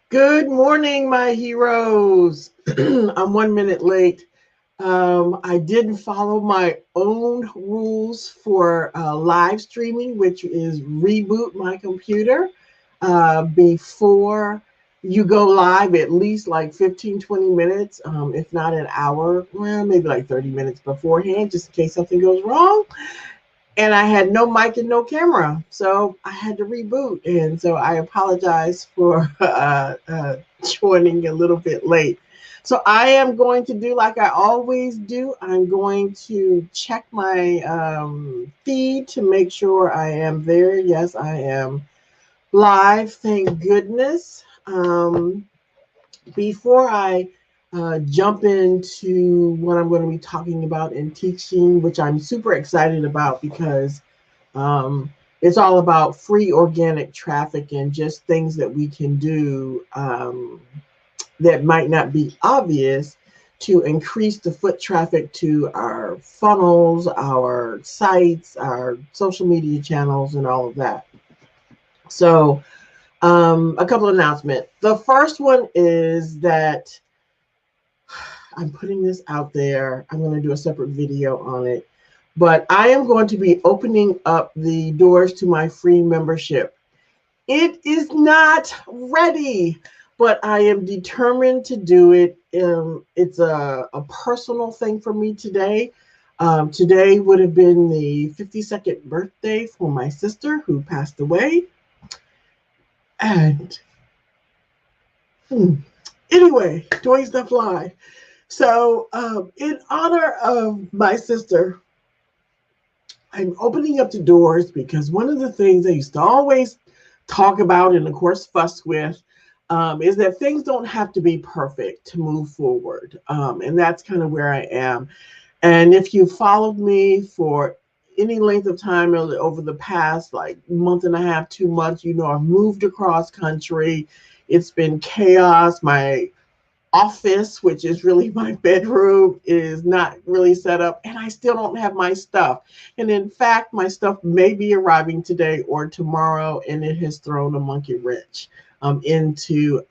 Good morning, my heroes. I'm 1 minute late. I didn't follow my own rules for live streaming, which is reboot my computer before you go live, at least like 15, 20 minutes, if not an hour, well, maybe like 30 minutes beforehand, just in case something goes wrong. And I had no mic and no camera, so I had to reboot. And so I apologize for joining a little bit late. So I am going to do like I always do. I'm going to check my feed to make sure I am there. Yes, I am live. Thank goodness. Before I jump into what I'm going to be talking about and teaching, which I'm super excited about because um, it's all about free organic traffic and just things that we can do that might not be obvious to increase the foot traffic to our funnels, our sites, our social media channels, and all of that. So, a couple of announcements. The first one is that I'm putting this out there. I'm going to do a separate video on it. But I am going to be opening up the doors to my free membership. It is not ready, but I am determined to do it. It's a personal thing for me today. Today would have been the 52nd birthday for my sister who passed away. And anyway, doing stuff live. So, in honor of my sister, I'm opening up the doors because one of the things I used to always talk about and, of course, fuss with is that things don't have to be perfect to move forward. And that's kind of where I am. And if you followed me for any length of time over the past like month and a half, 2 months, you know, I've moved across country. It's been chaos. My office, which is really my bedroom, is not really set up, and I still don't have my stuff. And in fact, my stuff may be arriving today or tomorrow, and it has thrown a monkey wrench into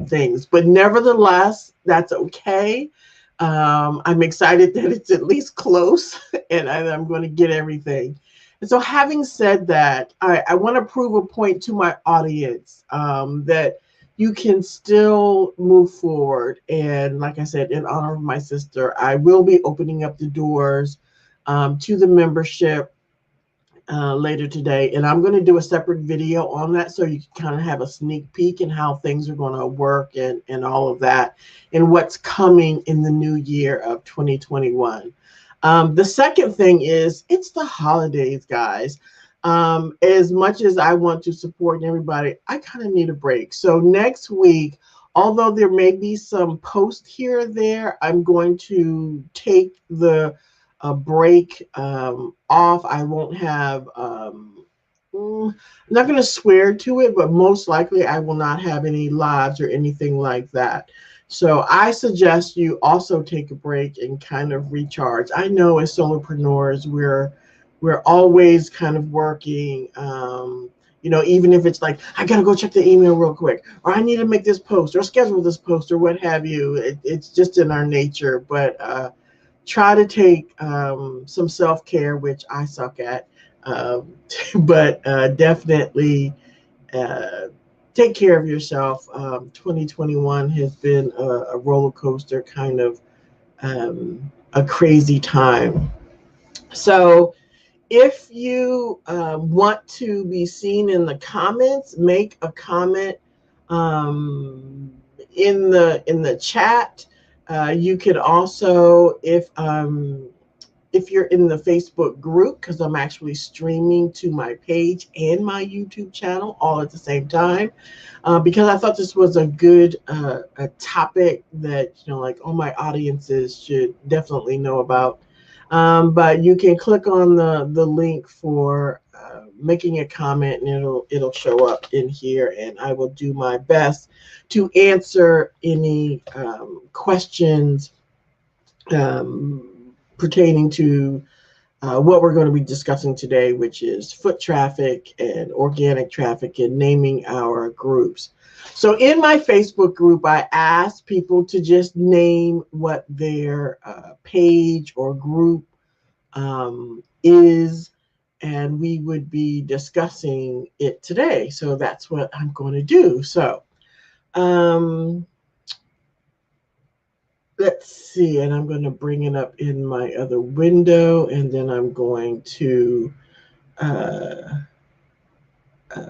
things. But nevertheless, that's okay. I'm excited that it's at least close, and I'm going to get everything. And so, having said that, I want to prove a point to my audience that you can still move forward. And like I said, in honor of my sister, I will be opening up the doors to the membership later today. And I'm going to do a separate video on that so you can kind of have a sneak peek in how things are going to work and all of that and what's coming in the new year of 2021. The second thing is it's the holidays, guys. As much as I want to support everybody, I kind of need a break. So next week, although there may be some post here or there, I'm going to take the break off. I won't have. I'm not going to swear to it, but most likely I will not have any lives or anything like that. So I suggest you also take a break and kind of recharge. I know as solopreneurs, we're always kind of working. You know, even if it's like I gotta go check the email real quick, or I need to make this post, or schedule this post, or what have you. It's just in our nature. But try to take some self care, which I suck at. Um, but definitely uh, take care of yourself. 2021 has been a roller coaster, kind of a crazy time. So, if you want to be seen in the comments, make a comment um, in the chat. You could also, if you're in the Facebook group, because I'm actually streaming to my page and my YouTube channel all at the same time, because I thought this was a good a topic that like all my audiences should definitely know about. But you can click on the link for making a comment, and it'll show up in here, and I will do my best to answer any questions pertaining to what we're going to be discussing today, which is foot traffic and organic traffic and naming our groups. So in my Facebook group, I asked people to just name what their page or group is, and we would be discussing it today. So that's what I'm going to do. So let's see, and I'm going to bring it up in my other window, and then I'm going to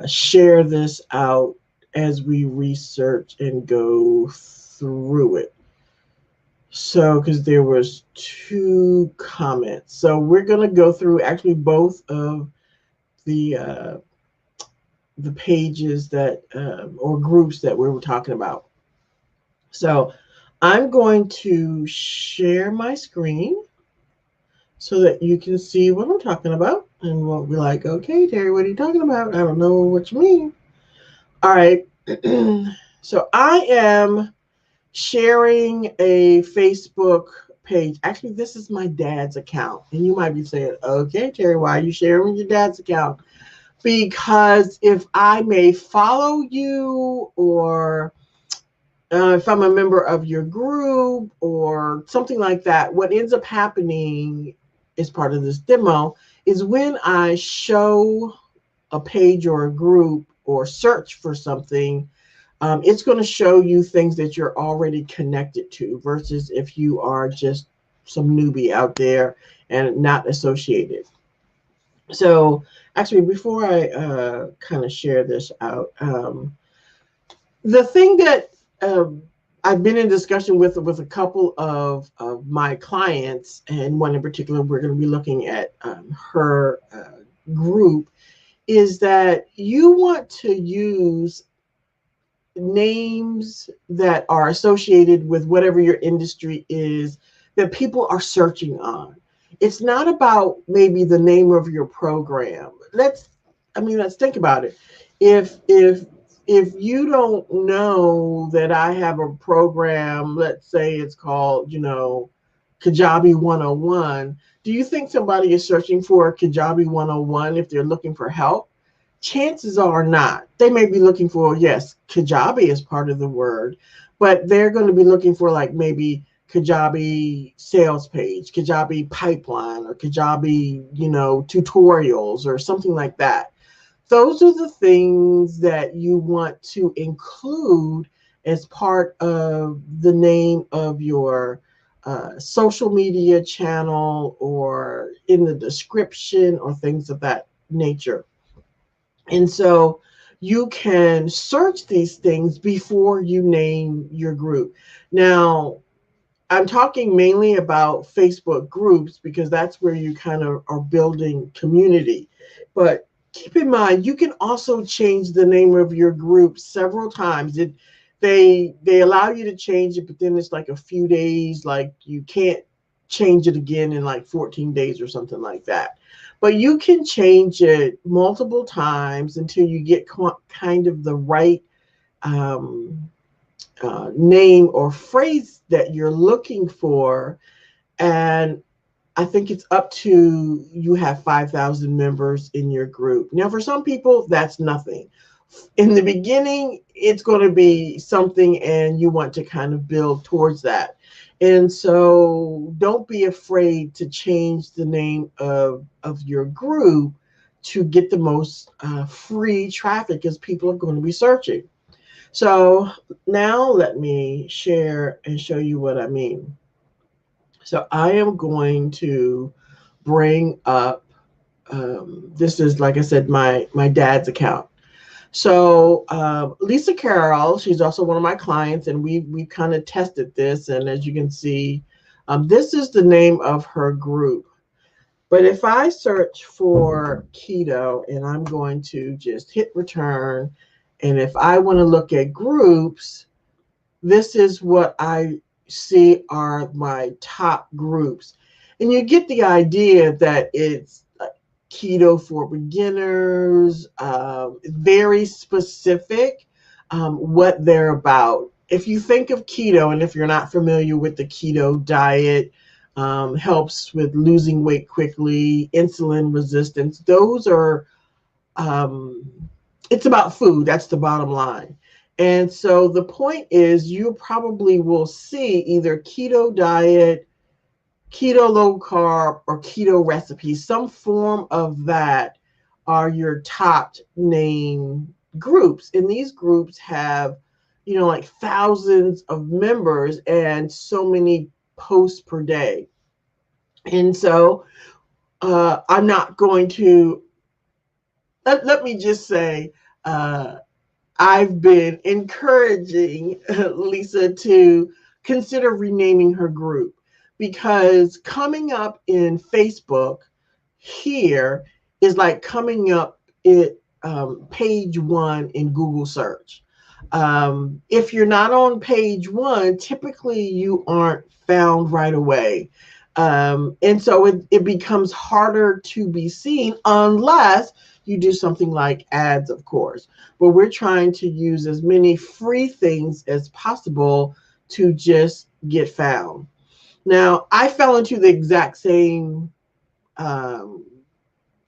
share this out as we research and go through it. So, because there was 2 comments. So we're going to go through actually both of the pages that or groups that we were talking about. So I'm going to share my screen so that you can see what I'm talking about, and we'll be like, okay, Terry, what are you talking about? I don't know what you mean. All right. So I am sharing a Facebook page. Actually, this is my dad's account. And you might be saying, okay, Terry, why are you sharing your dad's account? Because if I may follow you, or if I'm a member of your group or something like that, what ends up happening as part of this demo is when I show a page or a group or search for something, it's going to show you things that you're already connected to versus if you are just some newbie out there and not associated. So actually, before I kind of share this out, the thing that I've been in discussion with a couple of my clients, and one in particular, we're going to be looking at her group, is that you want to use names that are associated with whatever your industry is that people are searching on. It's not about maybe the name of your program. Let's think about it. If you don't know that I have a program, let's say it's called, Kajabi 101, do you think somebody is searching for Kajabi 101 if they're looking for help? Chances are not. They may be looking for, yes, Kajabi is part of the word, but they're going to be looking for like maybe Kajabi sales page, Kajabi pipeline, or Kajabi, tutorials or something like that. Those are the things that you want to include as part of the name of your social media channel or in the description or things of that nature. And so you can search these things before you name your group. Now, I'm talking mainly about Facebook groups because that's where you kind of are building community. But keep in mind, you can also change the name of your group several times. They allow you to change it, but then it's like a few days, like you can't change it again in like 14 days or something like that. But you can change it multiple times until you get kind of the right name or phrase that you're looking for. And I think it's up to you have 5,000 members in your group. Now, for some people, that's nothing. In the beginning, it's going to be something, and you want to kind of build towards that. And so don't be afraid to change the name of your group to get the most free traffic, as people are going to be searching. So now let me share and show you what I mean. So I am going to bring up, this is, like I said, my dad's account. So Lisa Carroll, she's also one of my clients, and we kind of tested this. And as you can see, this is the name of her group. But if I search for keto, and I'm going to just hit return, and if I want to look at groups, this is what I see are my top groups. And you get the idea that it's keto for beginners, very specific what they're about. If you think of keto, and if you're not familiar with the keto diet, helps with losing weight quickly, insulin resistance. Those are, it's about food. That's the bottom line. And so the point is, you probably will see either keto diet, keto low carb, or keto recipes. Some form of that are your top name groups. And these groups have, like thousands of members and so many posts per day. And so I'm not going to, let me just say, I've been encouraging Lisa to consider renaming her group, because coming up in Facebook here is like coming up at page 1 in Google search. If you're not on page 1, typically you aren't found right away. And so it becomes harder to be seen unless you do something like ads, of course. But we're trying to use as many free things as possible to just get found. Now, I fell into the exact same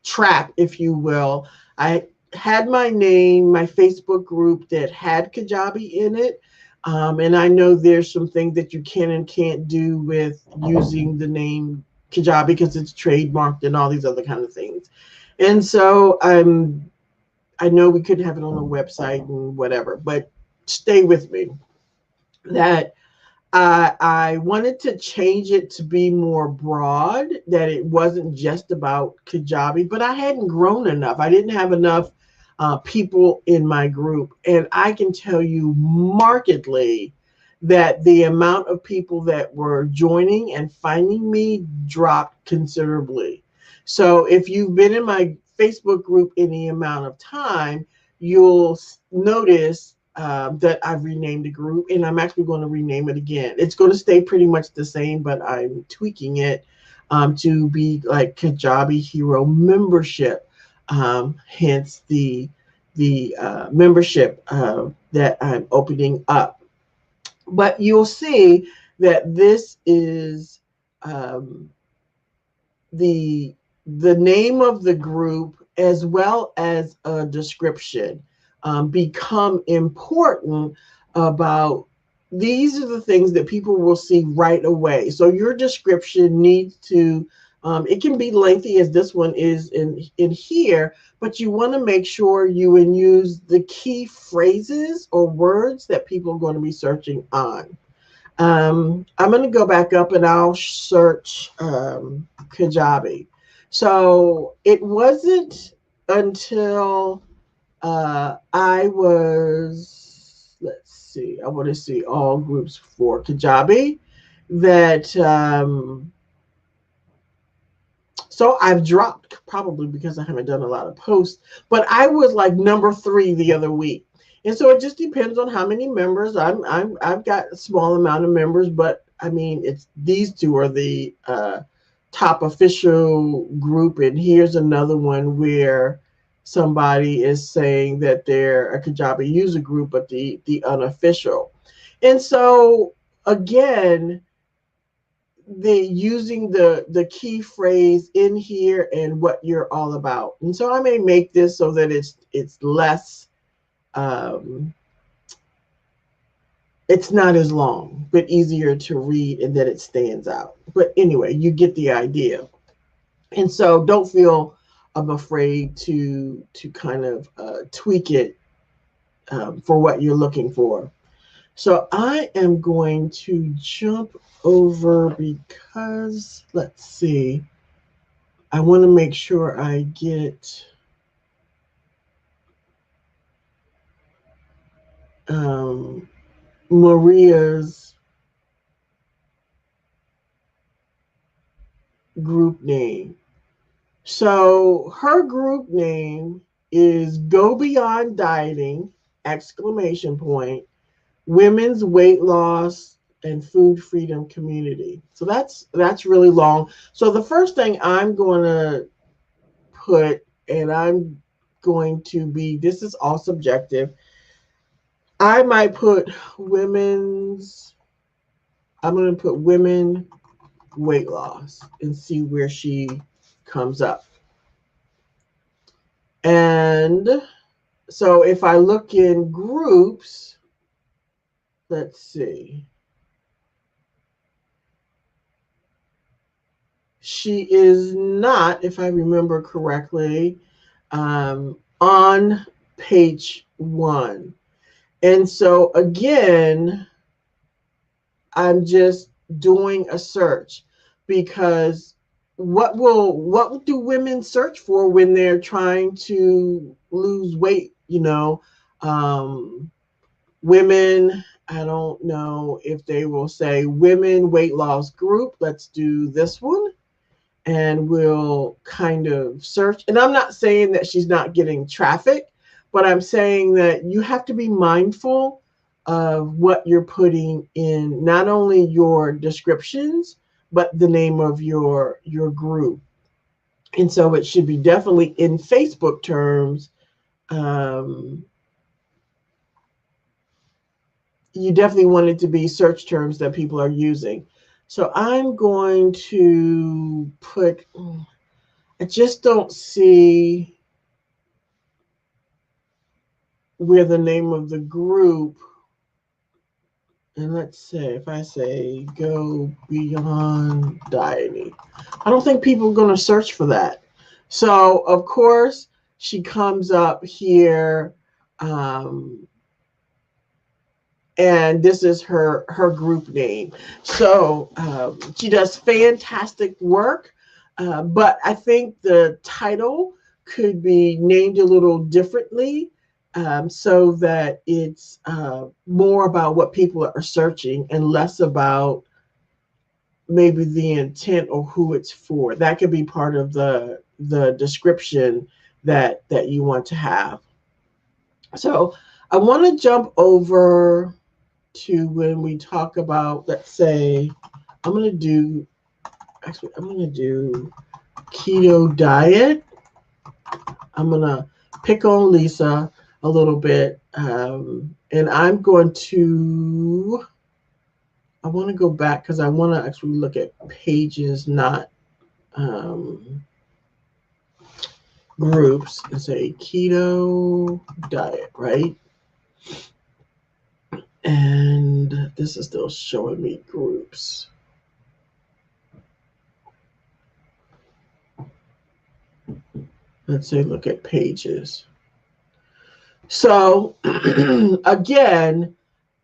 trap, if you will. I had my name, my Facebook group that had Kajabi in it. And I know there's some things that you can and can't do with using the name Kajabi because it's trademarked and all these other kind of things. And so I know we couldn't have it on the website and whatever, but stay with me. That I wanted to change it to be more broad, that it wasn't just about Kajabi, but I hadn't grown enough. I didn't have enough people in my group. And I can tell you markedly that the amount of people that were joining and finding me dropped considerably. So if you've been in my Facebook group any amount of time, you'll notice that I've renamed the group, and I'm actually going to rename it again. It's going to stay pretty much the same, but I'm tweaking it to be like Kajabi Hero membership. Hence the membership that I'm opening up. But you'll see that this is the name of the group as well as a description become important about these are the things that people will see right away. So your description needs to, it can be lengthy as this one is in here, but you want to make sure you use the key phrases or words that people are going to be searching on. I'm going to go back up and I'll search Kajabi. So it wasn't until I was, let's see, I want to see all groups for Kajabi that, so I've dropped probably because I haven't done a lot of posts, but I was like number 3 the other week. And so it just depends on how many members. I've got a small amount of members, but I mean, it's these two are the top official group. And here's another one where somebody is saying that they're a Kajabi user group, but the unofficial. And so again, using the key phrase in here and what you're all about. And so I may make this so that it's less, it's not as long, but easier to read and that it stands out. But anyway, you get the idea. And so don't feel afraid to kind of tweak it for what you're looking for. So I am going to jump over because, let's see, I want to make sure I get Maria's group name. So her group name is Go Beyond Dieting, ! Women's Weight Loss and Food Freedom Community. So that's really long. So the first thing I'm going to put, and I'm going to be, this is all subjective, I might put I'm going to put women weight loss and see where she comes up. And so if I look in groups, let's see. She is not, if I remember correctly, on page 1. And so again, I'm just doing a search, because what do women search for when they're trying to lose weight? Women, I don't know if they will say women weight loss group. Let's do this one. And we'll kind of search. And I'm not saying that she's not getting traffic, but I'm saying that you have to be mindful of what you're putting in, not only your descriptions, but the name of your group. And so it should be definitely in Facebook terms. You definitely want it to be search terms that people are using. So I'm going to put, I just don't see where the name of the group, and let's say if I say Go Beyond Dieting, I don't think people are going to search for that. So of course she comes up here, and this is her group name. So she does fantastic work, but I think the title could be named a little differently, so that it's more about what people are searching and less about maybe the intent or who it's for. That could be part of the description that you want to have. So I want to jump over to when we talk about, let's say, I'm going to do keto diet. I'm going to pick on Lisa a little bit. And I'm going to, I want to go back because I want to actually look at pages, not groups, and say keto diet, right? And this is still showing me groups. Let's say look at pages. So again,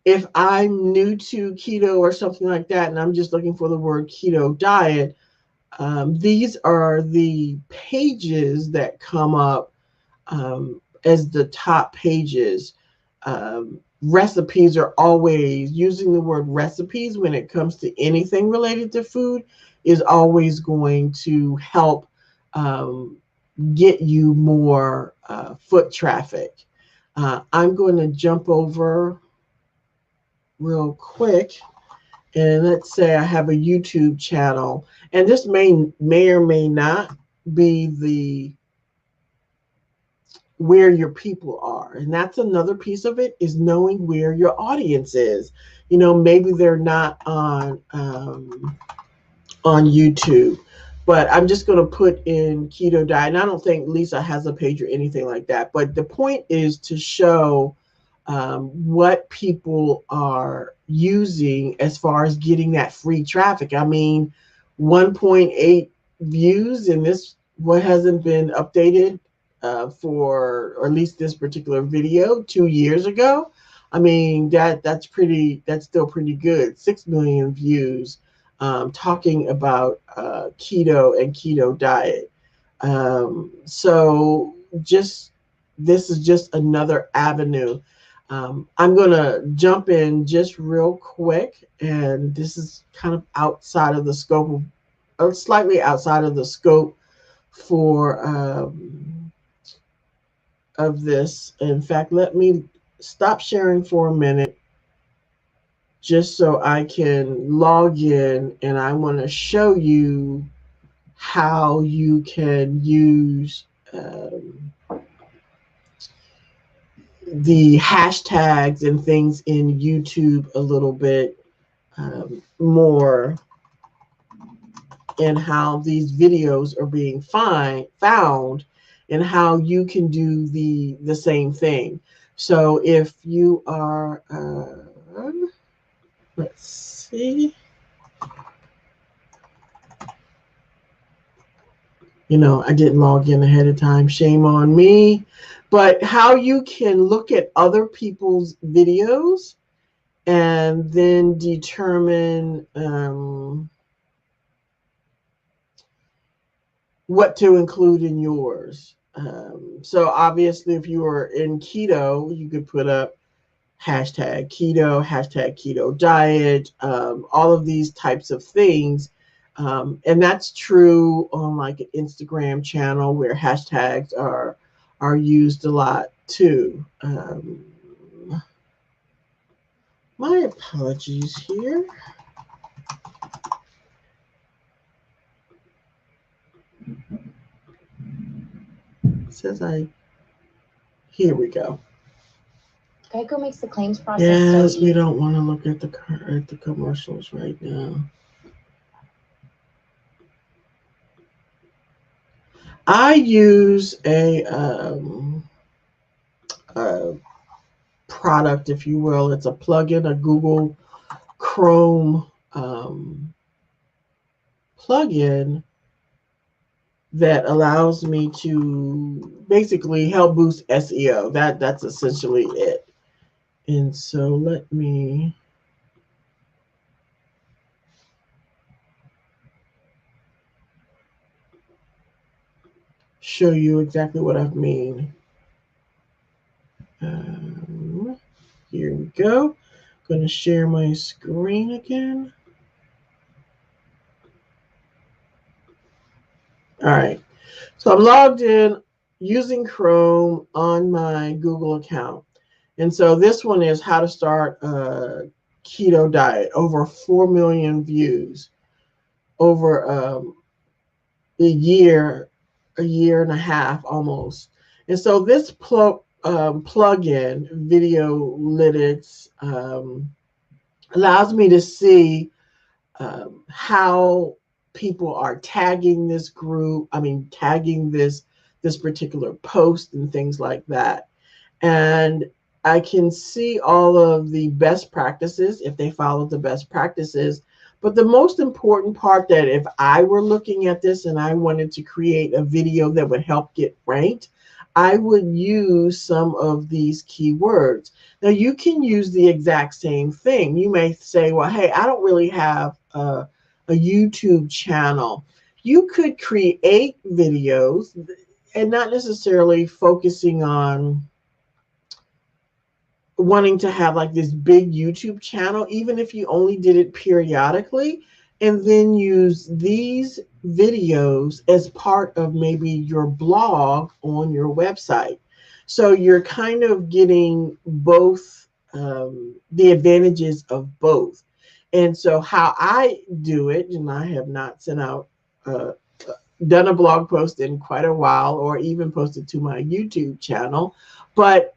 if I'm new to keto or something like that, and I'm just looking for the word keto diet, these are the pages that come up as the top pages. Recipes are always, using the word recipes when it comes to anything related to food is always going to help get you more foot traffic. I'm going to jump over real quick, and let's say I have a YouTube channel, and this may or may not be the where your people are. And that's another piece of it, is knowing where your audience is. Maybe they're not on YouTube, but I'm just going to put in keto diet. And I don't think Lisa has a page or anything like that. But the point is to show what people are using as far as getting that free traffic. I mean, 1.8 views in this, what hasn't been updated for, or at least this particular video, 2 years ago. I mean, that's still pretty good. 6 million views talking about keto and keto diet. So this is just another avenue. I'm going to jump in just real quick, and this is kind of outside of the scope of, slightly outside of the scope for of this. In fact, let me stop sharing for a minute just so I can log in, and I want to show you how you can use the hashtags and things in YouTube a little bit more. in how these videos are being found and how you can do the same thing. So if you are, let's see, I didn't log in ahead of time. Shame on me. But how you can look at other people's videos and then determine what to include in yours. So obviously, if you are in keto, you could put up hashtag keto diet, all of these types of things. And that's true on like an Instagram channel where hashtags are used a lot too. My apologies here. It says here we go. Geico makes the claims process so easy. Yes, we don't want to look at the commercials right now. I use a product, if you will. It's a plugin, a Google Chrome plugin that allows me to basically help boost SEO. That's essentially it. And so let me show you exactly what I mean. Here we go. I'm going to share my screen again. All right. So I'm logged in using Chrome on my Google account. And so this one is how to start a keto diet. Over 4 million views over a year and a half almost. And so this plugin, Videolytics, allows me to see how people are tagging this group. Tagging this particular post and things like that. And I can see all of the best practices if they follow the best practices. But the most important part, that if I were looking at this and I wanted to create a video that would help get ranked, I would use some of these keywords. Now, you can use the exact same thing. You may say, well, hey, I don't really have a YouTube channel. You could create videos and not necessarily focusing on wanting to have like this big YouTube channel, even if you only did it periodically, and then use these videos as part of maybe your blog on your website. So you're kind of getting both, the advantages of both. And so how I do it, and I have not sent out, done a blog post in quite a while, or even posted to my YouTube channel, but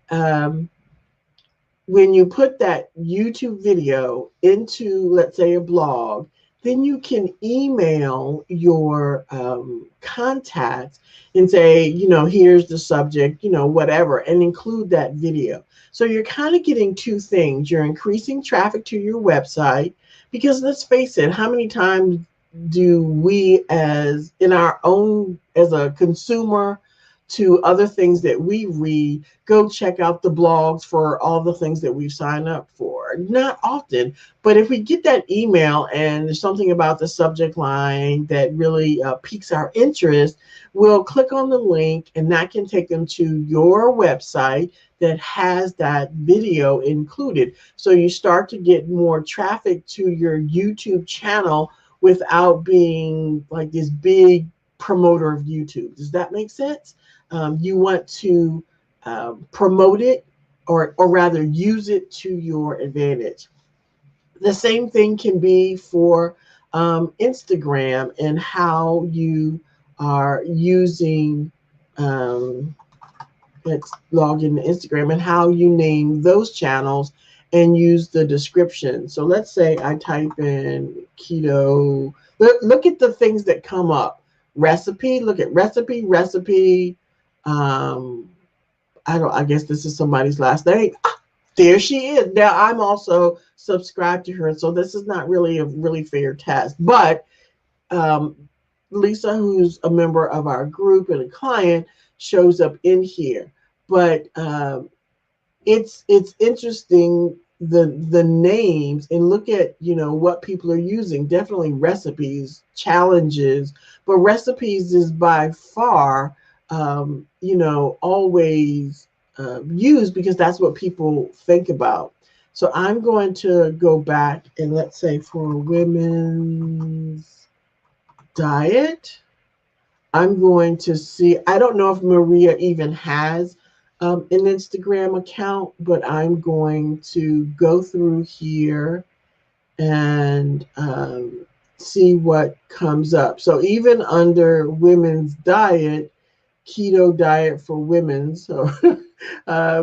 when you put that YouTube video into, let's say, a blog, then you can email your contacts and say, here's the subject, whatever, and include that video. So you're kind of getting two things. You're increasing traffic to your website, because let's face it, how many times do we as a consumer to other things that we read, go check out the blogs for all the things that we've signed up for? Not often, but if we get that email and there's something about the subject line that really piques our interest, we'll click on the link, and that can take them to your website that has that video included. So you start to get more traffic to your YouTube channel without being like this big promoter of YouTube. Does that make sense? You want to promote it, or rather use it to your advantage. The same thing can be for Instagram, and how you are using, let's log into Instagram, and how you name those channels and use the description. So let's say I type in keto. Look at the things that come up. Recipe, look at recipe. I guess this is somebody's last name. There she is. Now I'm also subscribed to her, so this is not really a really fair test. But Lisa, who's a member of our group and a client, shows up in here. But it's interesting the names, and look at what people are using. Definitely recipes, challenges, but recipes is by far always used because that's what people think about. So I'm going to go back and let's say for women's diet, I'm going to see, I don't know if Maria even has an Instagram account, but I'm going to go through here and see what comes up. So even under women's diet, keto diet for women, so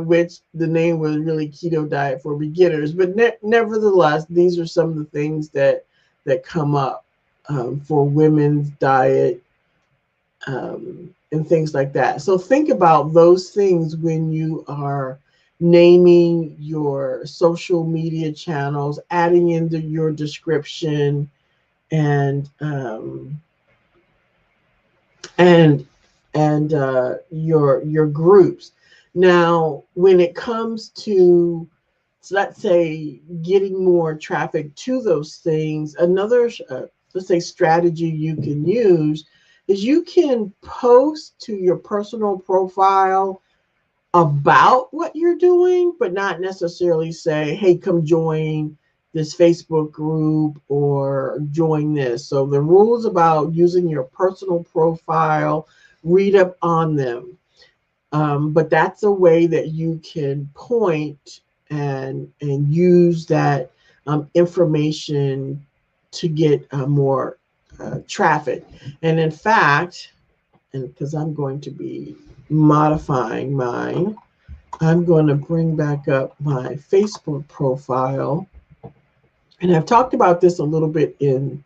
which the name was really keto diet for beginners, but nevertheless, these are some of the things that come up for women's diet and things like that. So think about those things when you are naming your social media channels, adding into your description, and your groups. Now, when it comes to, so let's say, getting more traffic to those things, another let's say strategy you can use is you can post to your personal profile about what you're doing, but not necessarily say, hey, come join this Facebook group or join this. So the rules about using your personal profile, read up on them. But that's a way that you can point and use that information to get more traffic. And in fact, and because I'm going to be modifying mine, I'm going to bring back up my Facebook profile. And I've talked about this a little bit in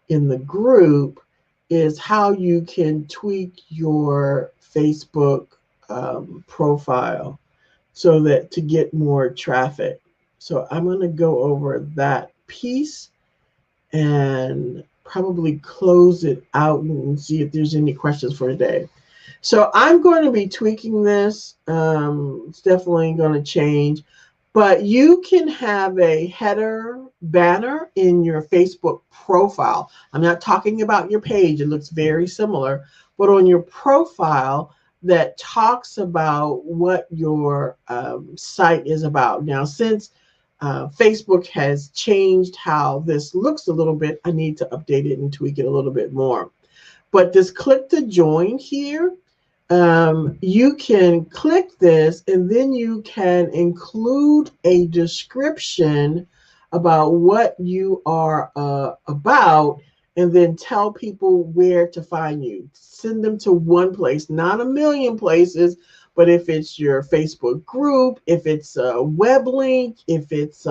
the group, is how you can tweak your Facebook profile so that to get more traffic. So I'm going to go over that piece and probably close it out and see if there's any questions for today. So I'm going to be tweaking this. It's definitely going to change. But you can have a header banner in your Facebook profile. I'm not talking about your page. It looks very similar. But on your profile that talks about what your site is about. Now, since Facebook has changed how this looks a little bit, I need to update it and tweak it a little bit more. But this click to join here, you can click this and then you can include a description about what you are about, and then tell people where to find you. Send them to one place, not a million places, but if it's your Facebook group, if it's a web link, if it's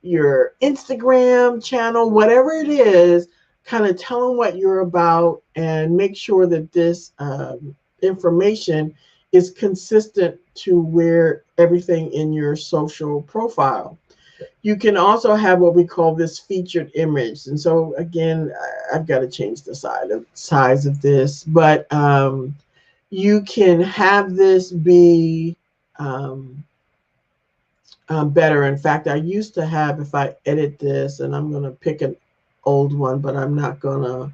your Instagram channel, whatever it is, kind of tell them what you're about and make sure that this information is consistent to where everything in your social profile. You can also have what we call this featured image. And so again, I've got to change the size of this, but you can have this be better. In fact, I used to have, if I edit this, and I'm going to pick an old one, but I'm not going to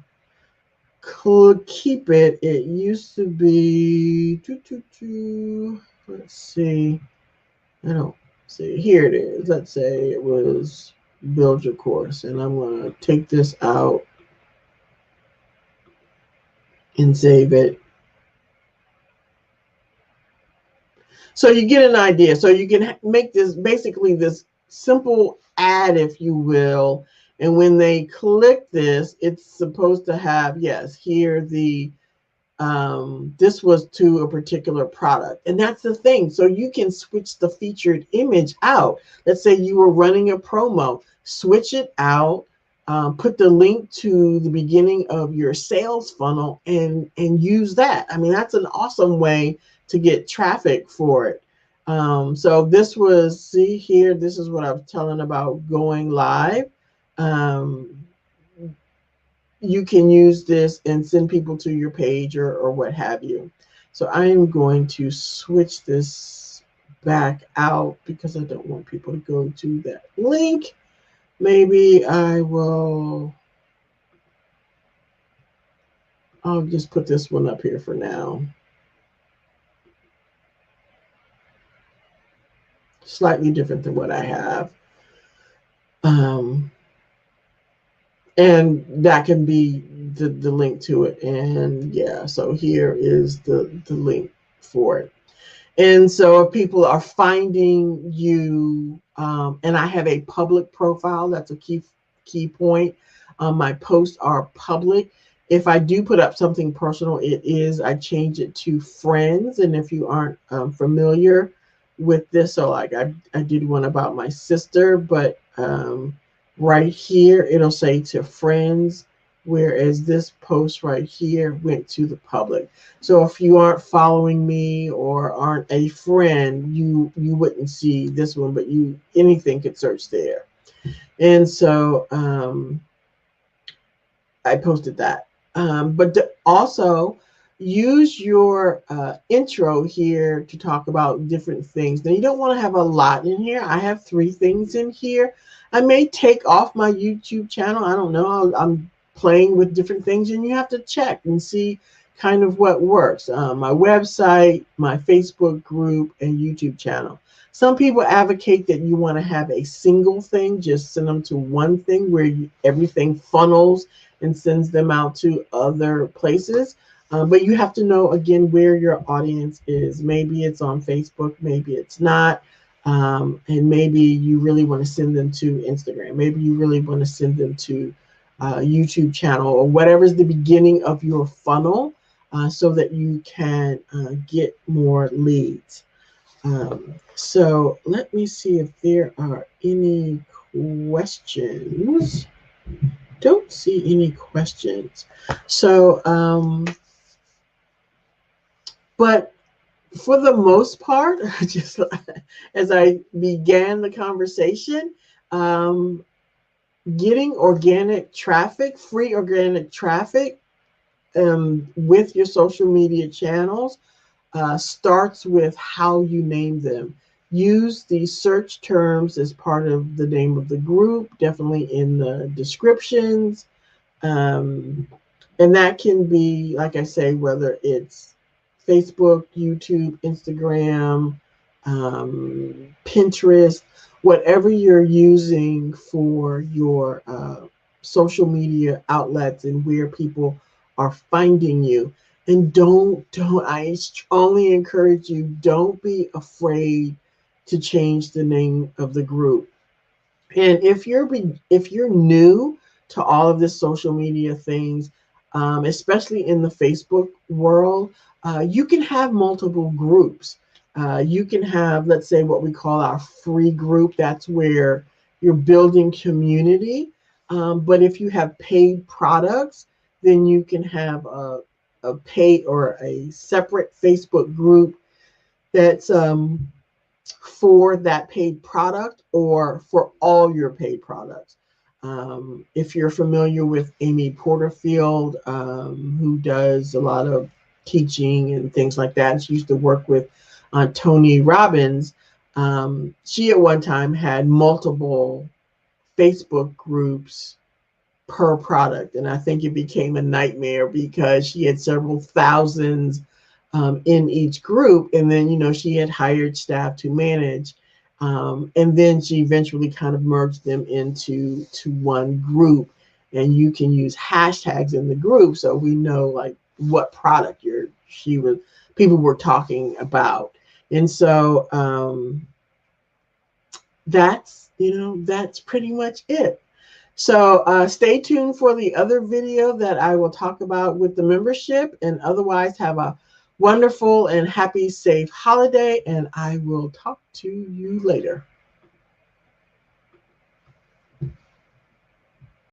keep it. It used to be, let's see, I don't see, here it is. Let's say it was build your course, and I'm going to take this out and save it. So you get an idea. So you can make this basically this simple ad, if you will. And when they click this, it's supposed to have, yes, here the This was to a particular product. And that's the thing. So you can switch the featured image out. Let's say you were running a promo, switch it out, put the link to the beginning of your sales funnel and use that. I mean, that's an awesome way to get traffic for it. So this was, see here, this is what I was telling about going live. You can use this and send people to your page or what have you. So I am going to switch this back out because I don't want people to go to that link. Maybe I'll just put this one up here for now. Slightly different than what I have. And that can be the link to it. And yeah, so here is the link for it. And so if people are finding you, and I have a public profile, that's a key point. My posts are public. If I do put up something personal, I change it to friends. And if you aren't familiar with this, so like I did one about my sister, but right here, it'll say to friends, whereas this post right here went to the public. So if you aren't following me or aren't a friend, you wouldn't see this one, but anything could search there. And so I posted that. But also use your intro here to talk about different things. Now you don't want to have a lot in here. I have 3 things in here. I may take off my YouTube channel. I don't know. I'm playing with different things, and you have to check and see kind of what works. My website, my Facebook group, and YouTube channel. Some people advocate that you want to have a single thing, just send them to one thing where everything funnels and sends them out to other places. But you have to know, again, where your audience is. Maybe it's on Facebook, maybe it's not. And maybe you really want to send them to Instagram. Maybe you really want to send them to YouTube channel or whatever's the beginning of your funnel so that you can get more leads. So let me see if there are any questions. Don't see any questions. So, but for the most part, just as I began the conversation, getting organic traffic, free organic traffic with your social media channels starts with how you name them. Use the search terms as part of the name of the group, definitely in the descriptions. And that can be, like I say, whether it's Facebook, YouTube, Instagram, Pinterest, whatever you're using for your social media outlets and where people are finding you. And I strongly encourage you, don't be afraid to change the name of the group. And if you're new to all of this social media things, especially in the Facebook world, you can have multiple groups. You can have, let's say, what we call our free group. That's where you're building community. But if you have paid products, then you can have a paid or a separate Facebook group that's for that paid product or for all your paid products. If you're familiar with Amy Porterfield, who does a lot of teaching and things like that, she used to work with Tony Robbins. She at one time had multiple Facebook groups per product, and I think it became a nightmare because she had several thousands in each group, and then she had hired staff to manage, and then she eventually kind of merged them into one group, and you can use hashtags in the group so we know like what product people were talking about. And so that's pretty much it. So stay tuned for the other video that I will talk about with the membership, and otherwise have a wonderful and happy, safe holiday, and I will talk to you later.